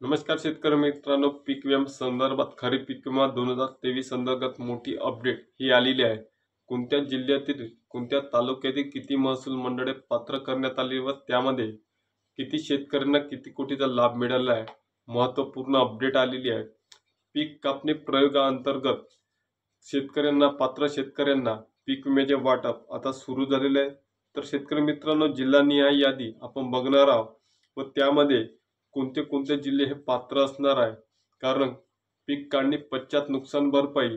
नमस्कार शेतकरी मित्रांनो, पीक विमा संदर्भात खरीप पीक विमा 2023 अंतर्गत मोठी अपडेट ही आलेली आहे। कोणत्या जिल्ह्यातील कोणत्या तालुक्यातील किती महसूल मंडळे पात्र करण्यात आली व त्यामध्ये किती शेतकऱ्यांना किती कोटीचा लाभ मिळाला आहे, महत्त्वपूर्ण अपडेट आलेली आहे। पीक कापणी प्रयोगाअंतर्गत पात्र शेतकऱ्यांना पीक विम्याचे वाटप आता सुरू झालेले आहे। तर शेतकरी मित्रांनो, जिल्हानिहाय यादी आपण बघणार आहोत व त्यामध्ये कोणते कोणते जिल्हे हे पात्र असणार आहे, कारण पीक काढणी पश्चात नुकसान भरपाई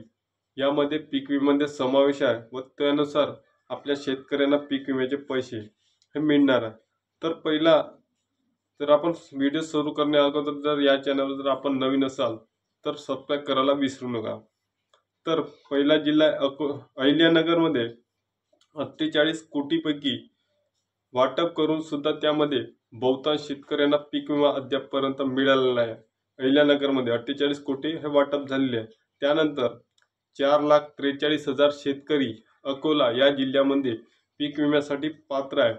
यामध्ये पीक विम्यामध्ये समावेश आहे व त्यानुसार आपल्या शेतकऱ्यांना पीक विम्याचे पैसे हे मिळणार आहे। तर पहिला जर आपण व्हिडिओ सुरू करण्या अगोदर जर या चॅनलवर जर आपण नवीन असाल तर सबस्क्राईब करायला विसरू नका। तर पहिला जिल्हा अहिल्यानगरमध्ये 48 कोटीपैकी वाटप करून सुद्धा त्यामध्ये बहुतांश शेतकऱ्यांना पीक विमा अद्यापपर्यंत मिळालेला आहे। अहिल्यानगरमध्ये 48 कोटी हे वाटप झालेले आहे। त्यानंतर 4,43,000 शेतकरी अकोला या जिल्ह्यामध्ये पीक विम्यासाठी पात्र आहे,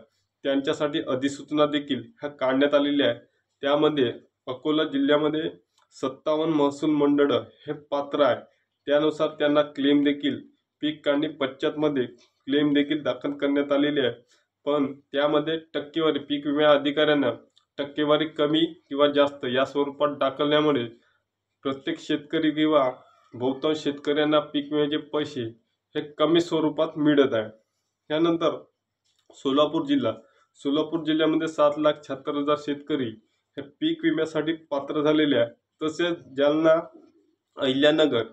त्यांच्यासाठी अधिसूचना देखील ह्या काढण्यात आलेली आहे। त्यामध्ये अकोला जिल्ह्यामध्ये 57 महसूल मंडळ हे पात्र आहे, त्यानुसार त्यांना क्लेम देखील पीक काढणी पश्चातमध्ये क्लेम देखील दाखल करण्यात आलेली आहे। पण त्यामध्ये टक्केवारी पीक विमा अधिकाऱ्यांना टक्केवारी कमी किंवा जास्त या स्वरूपात दाखवल्यामुळे प्रत्येक शेतकरी किंवा बहुतांश शेतकऱ्यांना पीक विम्याचे पैसे हे कमी स्वरूपात मिळत आहे। त्यानंतर सोलापूर जिल्ह्यामध्ये 7,76,000 शेतकरी हे पीक विम्यासाठी पात्र झालेले आहे। तसेच जालना, अहिल्यानगर,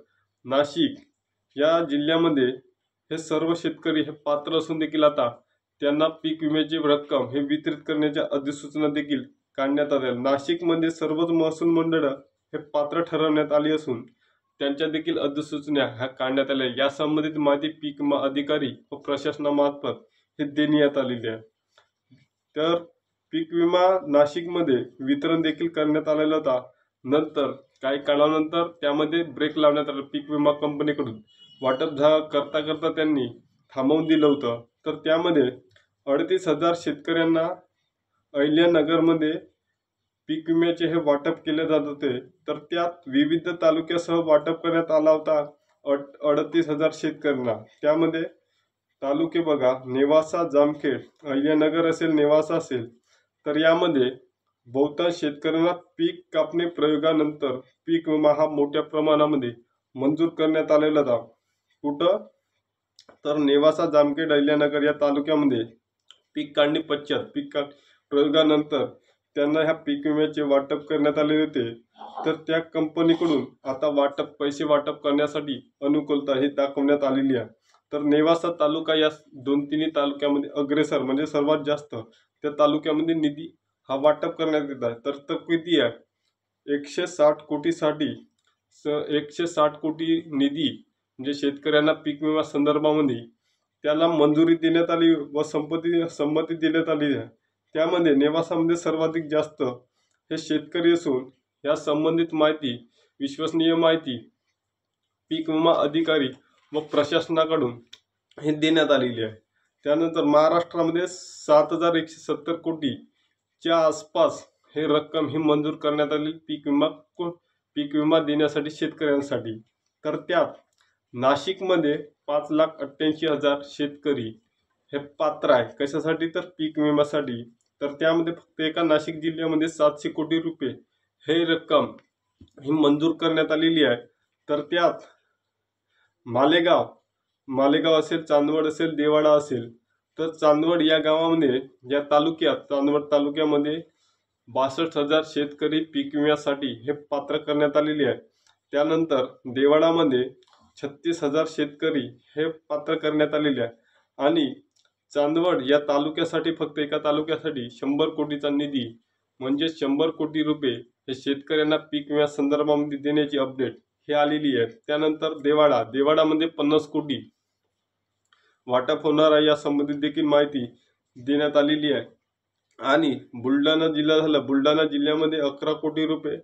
नाशिक या जिल्ह्यामध्ये हे सर्व शेतकरी हे पात्र असून देखील आता त्यांना पीक विम्याची रक्कम हे वितरित करण्याच्या अधिसूचना देखील काढण्यात आल्या। नाशिकमध्ये सर्वच महसूल मंडळ हे पात्र ठरवण्यात आली असून त्यांच्या देखील अधिसूचना ह्या काढण्यात आल्या। या संबंधित माहिती पीक विमा अधिकारी व प्रशासनामार्फत हे देण्यात आलेली आहे। तर पीक विमा नाशिकमध्ये वितरण देखील करण्यात आलेला होता, नंतर काही काळानंतर त्यामध्ये ब्रेक लावण्यात आला। पीक विमा कंपनीकडून वाटप करता त्यांनी थांबवून दिलं होतं। तर त्यामध्ये 38,000 शेतकऱ्यांना अहिल्यानगरमध्ये पीक विम्याचे हे वाटप केले जात होते। तर त्यात विविध तालुक्यासह वाटप करण्यात आला होता 38,000 शेतकऱ्यांना। त्यामध्ये तालुके बघा, नेवासा, जामखेड, अहिल्यानगर असेल, नेवासा असेल, तर यामध्ये बहुतांश शेतकऱ्यांना पीक कापणी प्रयोगानंतर पीक विमा हा मोठ्या प्रमाणामध्ये मंजूर करण्यात आलेला होता। कुठं तर नेवासा, जामखेड, अहिल्यानगर या तालुक्यामध्ये पीक काढणी पश्चात प्रयोगानंतर त्यांना ह्या पीक विम्याचे वाटप करण्यात आले होते। तर त्या कंपनीकडून आता पैसे वाटप करण्यासाठी अनुकूलता ही दाखवण्यात आलेली आहे। तर नेवासा तालुका या 2-3 तालुक्यामध्ये अग्रेसर म्हणजे सर्वात जास्त त्या तालुक्यामध्ये निधी हा वाटप करण्यात येत आहे। तर तो किती आहे, 160 कोटीसाठी 160 कोटी निधी म्हणजे शेतकऱ्यांना पीक विमा संदर्भामध्ये त्याला मंजुरी देण्यात आली व संमती देण्यात आली आहे। त्यामध्ये नेवासामध्ये सर्वाधिक जास्त हे शेतकरी असून या संबंधित माहिती विश्वसनीय माहिती पीक विमा अधिकारी व प्रशासनाकडून हे देण्यात आलेली आहे। त्यानंतर महाराष्ट्रामध्ये 7,170 कोटीच्या आसपास हे रक्कम ही मंजूर करण्यात आली पीक विमा देण्यासाठी शेतकऱ्यांसाठी। तर त्यात नाशिकमध्ये 5,88,000 शेतकरी हे पात्र आहे, कशासाठी तर पीक विम्यासाठी। तर त्यामध्ये फक्त एका नाशिक जिल्ह्यामध्ये 700 कोटी रुपये हे रक्कम ही मंजूर करण्यात आलेली आहे। तर त्यात मालेगाव असेल, चांदवड असेल, देवाडा असेल, तर चांदवड या गावामध्ये चांदवड तालुक्यामध्ये 62,000 शेतकरी पीक विम्यासाठी हे पात्र करण्यात आलेले आहे। त्यानंतर देवाडामध्ये 36,000 शेतकरी हे पात्र करण्यात आलेले आहे आणि चांदवड या तालुक्यासाठी फक्त एका तालुक्यासाठी 100 कोटीचा निधी म्हणजे 100 कोटी रुपये हे शेतकऱ्यांना पीक विम्या संदर्भामध्ये देण्याची अपडेट हे आलेली आहे। त्यानंतर देवाडामध्ये 50 कोटी वाटप होणार आहे, या संबंधित देखील माहिती देण्यात आलेली आहे। आणि बुलढाणा जिल्ह्यामध्ये 11 कोटी रुपये,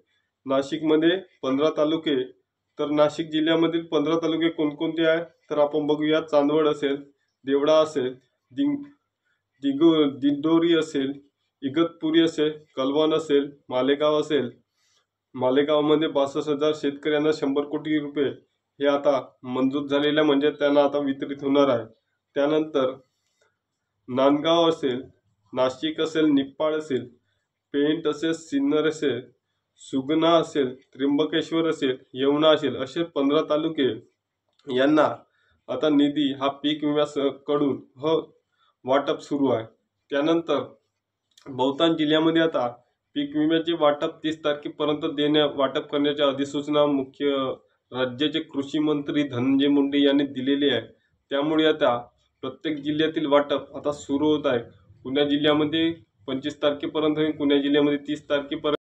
नाशिकमध्ये 15 तालुके। तर नाशिक जिल्ह्यामधील 15 तालुके कोणकोणते आहेत तर आपण बघूया। चांदवड असेल, देवडा असेल, दिंडोरी असेल, इगतपुरी असेल, कलवण असेल, मालेगाव असेल, मालेगावमध्ये 62,000 शेतकऱ्यांना 100 कोटी रुपये हे आता मंजूर झालेल्या म्हणजे त्यांना आता वितरित होणार आहे. त्यानंतर नांदगाव असेल, नाशिक असेल, निप्पाळ असेल, पेंट असेल, सिन्नर असेल, सुगना असेल, त्र्यंबकेश्वर असेल, येवला असेल, असे 15 तालुके यांना आता निधी हा पीक विम्याकडून वाटप सुरू आहे. त्यानंतर बहुतांश जिल्ह्यामध्ये आता पीक विम्याचे वाटप 30 तारखेपर्यंत वाटप करण्याची अधिसूचना राज्याचे कृषी मंत्री धनंजय मुंडे यांनी दिलेली आहे. त्यामुळे आता प्रत्येक जिल्ह्यातील वाटप आता सुरू होत आहे. पुणे जिल्ह्यामध्ये 25 तारखेपर्यंत होईल, पुणे जिल्ह्यामध्ये 30 तारखेपर्यंत